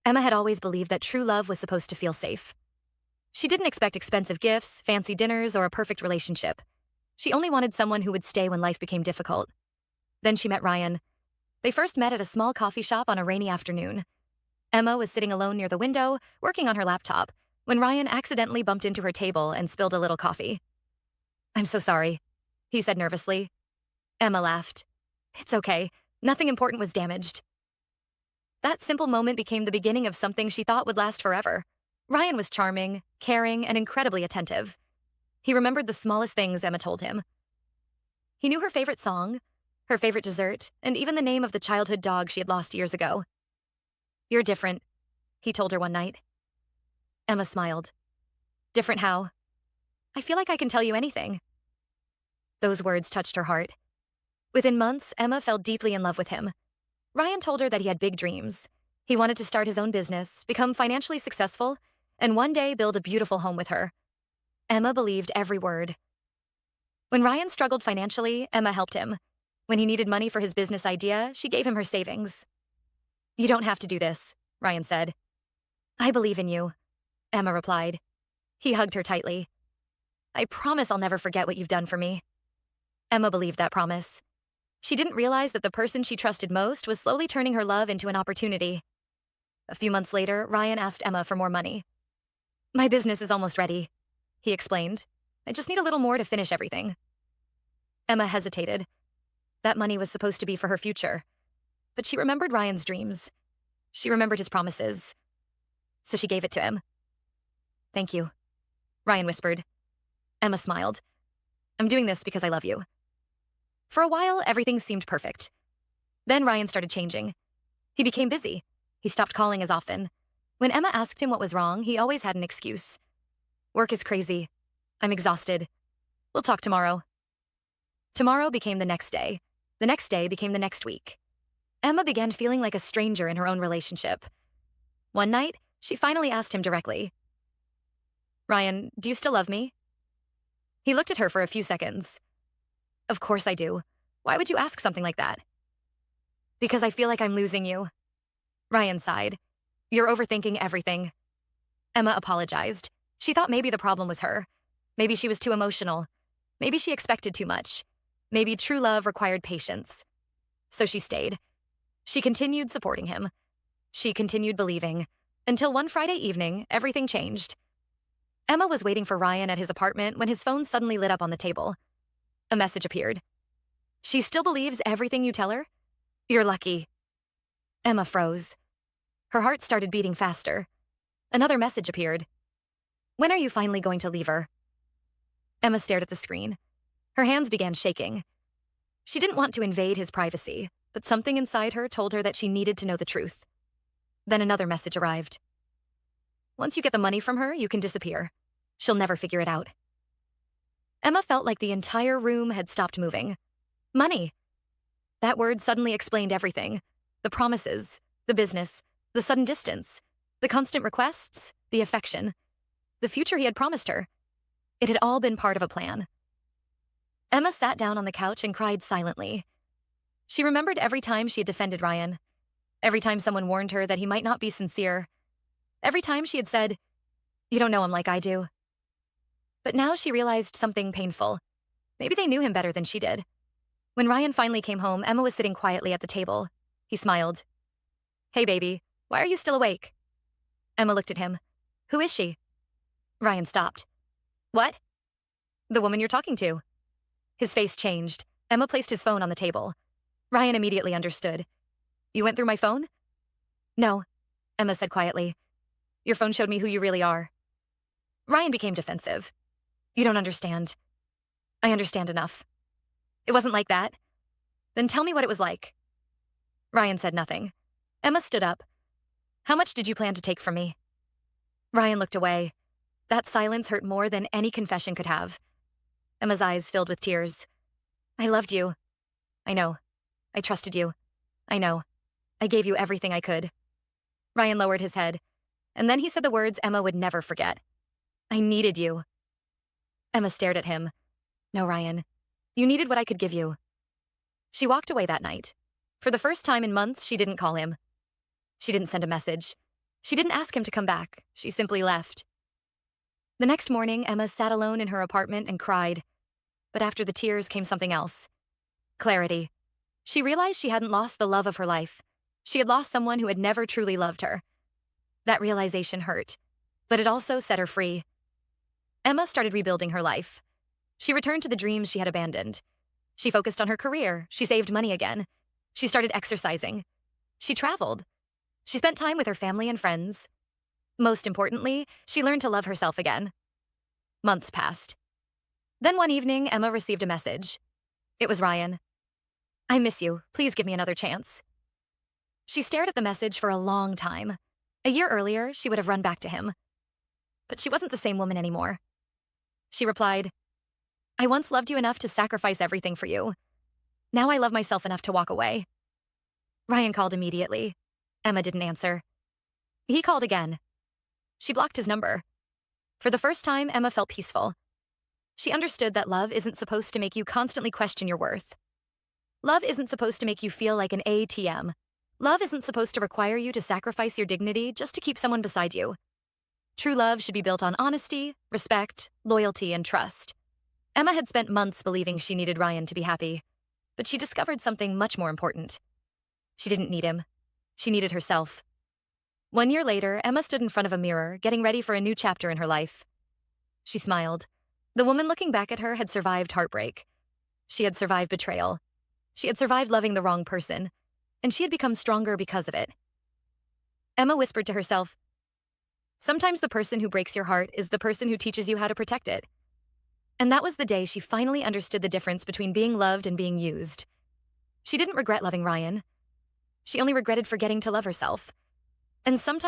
Emma had always believed that true love was supposed to feel safe. She didn't expect expensive gifts, fancy dinners, or a perfect relationship. She only wanted someone who would stay when life became difficult. Then she met Ryan. They first met at a small coffee shop on a rainy afternoon. Emma was sitting alone near the window, working on her laptop, when Ryan accidentally bumped into her table and spilled a little coffee. "I'm so sorry," he said nervously. Emma laughed. "It's okay. Nothing important was damaged." That simple moment became the beginning of something she thought would last forever. Ryan was charming, caring, and incredibly attentive. He remembered the smallest things Emma told him. He knew her favorite song, her favorite dessert, and even the name of the childhood dog she had lost years ago. "You're different," he told her one night. Emma smiled. "Different how?" "I feel like I can tell you anything." Those words touched her heart. Within months, Emma fell deeply in love with him. Ryan told her that he had big dreams. He wanted to start his own business, become financially successful, and one day build a beautiful home with her. Emma believed every word. When Ryan struggled financially, Emma helped him. When he needed money for his business idea, she gave him her savings. "You don't have to do this," Ryan said. "I believe in you," Emma replied. He hugged her tightly. "I promise I'll never forget what you've done for me." Emma believed that promise. She didn't realize that the person she trusted most was slowly turning her love into an opportunity. A few months later, Ryan asked Emma for more money. "My business is almost ready," he explained. "I just need a little more to finish everything." Emma hesitated. That money was supposed to be for her future. But she remembered Ryan's dreams. She remembered his promises. So she gave it to him. "Thank you," Ryan whispered. Emma smiled. "I'm doing this because I love you." For a while, everything seemed perfect. Then Ryan started changing. He became busy. He stopped calling as often. When Emma asked him what was wrong, he always had an excuse. "Work is crazy. I'm exhausted. We'll talk tomorrow." Tomorrow became the next day. The next day became the next week. Emma began feeling like a stranger in her own relationship. One night, she finally asked him directly, "Ryan, do you still love me?" He looked at her for a few seconds. "Of course I do. Why would you ask something like that?" "Because I feel like I'm losing you." Ryan sighed. "You're overthinking everything." Emma apologized. She thought maybe the problem was her. Maybe she was too emotional. Maybe she expected too much. Maybe true love required patience. So she stayed. She continued supporting him. She continued believing. Until one Friday evening, everything changed. Emma was waiting for Ryan at his apartment when his phone suddenly lit up on the table. A message appeared. "She still believes everything you tell her? You're lucky." Emma froze. Her heart started beating faster. Another message appeared. "When are you finally going to leave her?" Emma stared at the screen. Her hands began shaking. She didn't want to invade his privacy, but something inside her told her that she needed to know the truth. Then another message arrived. "Once you get the money from her, you can disappear. She'll never figure it out." Emma felt like the entire room had stopped moving. Money. That word suddenly explained everything. The promises, the business, the sudden distance, the constant requests, the affection, the future he had promised her. It had all been part of a plan. Emma sat down on the couch and cried silently. She remembered every time she had defended Ryan, every time someone warned her that he might not be sincere, every time she had said, "You don't know him like I do." But now she realized something painful. Maybe they knew him better than she did. When Ryan finally came home, Emma was sitting quietly at the table. He smiled. "Hey, baby, why are you still awake?" Emma looked at him. "Who is she?" Ryan stopped. "What?" "The woman you're talking to." His face changed. Emma placed his phone on the table. Ryan immediately understood. "You went through my phone?" "No," Emma said quietly. "Your phone showed me who you really are." Ryan became defensive. "You don't understand." "I understand enough." "It wasn't like that." "Then tell me what it was like." Ryan said nothing. Emma stood up. "How much did you plan to take from me?" Ryan looked away. That silence hurt more than any confession could have. Emma's eyes filled with tears. "I loved you. I know. I trusted you. I know. I gave you everything I could." Ryan lowered his head, and then he said the words Emma would never forget. "I needed you." Emma stared at him. "No, Ryan. You needed what I could give you." She walked away that night. For the first time in months, she didn't call him. She didn't send a message. She didn't ask him to come back. She simply left. The next morning, Emma sat alone in her apartment and cried. But after the tears came something else. Clarity. She realized she hadn't lost the love of her life. She had lost someone who had never truly loved her. That realization hurt, but it also set her free. Emma started rebuilding her life. She returned to the dreams she had abandoned. She focused on her career. She saved money again. She started exercising. She traveled. She spent time with her family and friends. Most importantly, she learned to love herself again. Months passed. Then one evening, Emma received a message. It was Ryan. "I miss you. Please give me another chance." She stared at the message for a long time. A year earlier, she would have run back to him. But she wasn't the same woman anymore. She replied, "I once loved you enough to sacrifice everything for you. Now I love myself enough to walk away." Ryan called immediately. Emma didn't answer. He called again. She blocked his number. For the first time, Emma felt peaceful. She understood that love isn't supposed to make you constantly question your worth. Love isn't supposed to make you feel like an ATM. Love isn't supposed to require you to sacrifice your dignity just to keep someone beside you. True love should be built on honesty, respect, loyalty, and trust. Emma had spent months believing she needed Ryan to be happy, but she discovered something much more important. She didn't need him. She needed herself. 1 year later, Emma stood in front of a mirror, getting ready for a new chapter in her life. She smiled. The woman looking back at her had survived heartbreak. She had survived betrayal. She had survived loving the wrong person, and she had become stronger because of it. Emma whispered to herself, "Sometimes the person who breaks your heart is the person who teaches you how to protect it." And that was the day she finally understood the difference between being loved and being used. She didn't regret loving Ryan. She only regretted forgetting to love herself. And sometimes